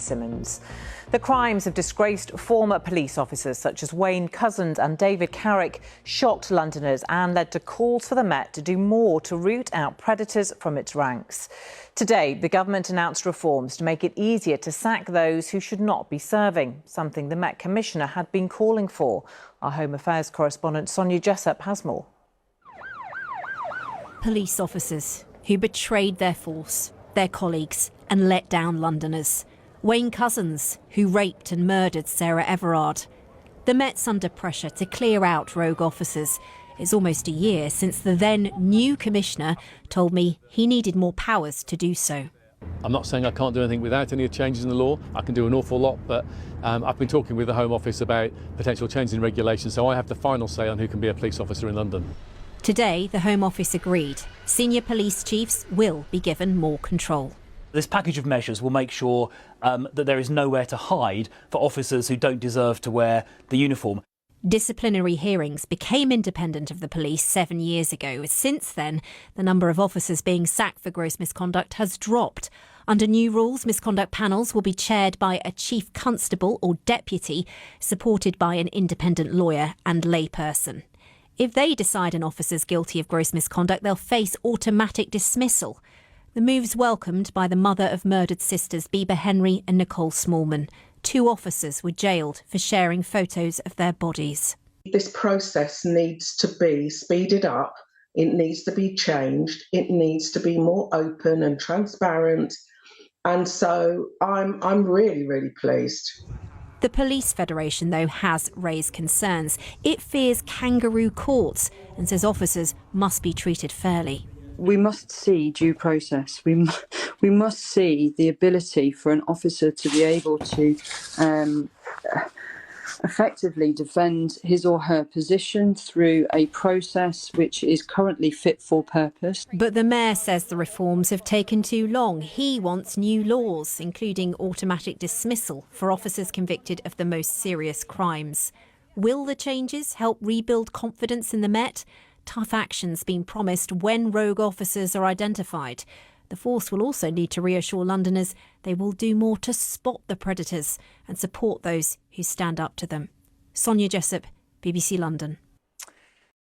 Simmons. The crimes of disgraced former police officers such as Wayne Couzens and David Carrick shocked Londoners and led to calls for the Met to do more to root out predators from its ranks. Today, the government announced reforms to make it easier to sack those who should not be serving, something the Met Commissioner had been calling for. Our Home Affairs correspondent Sonia Jessup has more. Police officers who betrayed their force, their colleagues and let down Londoners. Wayne Couzens, who raped and murdered Sarah Everard. The Met's under pressure to clear out rogue officers. It's almost a year since the then new commissioner told me he needed more powers to do so. I'm not saying I can't do anything without any changes in the law. I can do an awful lot, but I've been talking with the Home Office about potential changes in regulation, so I have the final say on who can be a police officer in London. Today, the Home Office agreed. Senior police chiefs will be given more control. This package of measures will make sure that there is nowhere to hide for officers who don't deserve to wear the uniform. Disciplinary hearings became independent of the police 7 years ago. Since then, the number of officers being sacked for gross misconduct has dropped. Under new rules, misconduct panels will be chaired by a chief constable or deputy, supported by an independent lawyer and layperson. If they decide an officer's guilty of gross misconduct, they'll face automatic dismissal. The move's welcomed by the mother of murdered sisters Bieber Henry and Nicole Smallman. 2 officers were jailed for sharing photos of their bodies. This process needs to be speeded up. It needs to be changed. It needs to be more open and transparent. And so I'm really, really pleased. The Police Federation, though, has raised concerns. It fears kangaroo courts and says officers must be treated fairly. We must see due process. We must see the ability for an officer to be able to effectively defend his or her position through a process which is currently fit for purpose. But the Mayor says the reforms have taken too long. He wants new laws, including automatic dismissal for officers convicted of the most serious crimes. Will the changes help rebuild confidence in the Met? Tough actions being promised when rogue officers are identified. The force will also need to reassure Londoners they will do more to spot the predators and support those who stand up to them. Sonia Jessup, BBC London.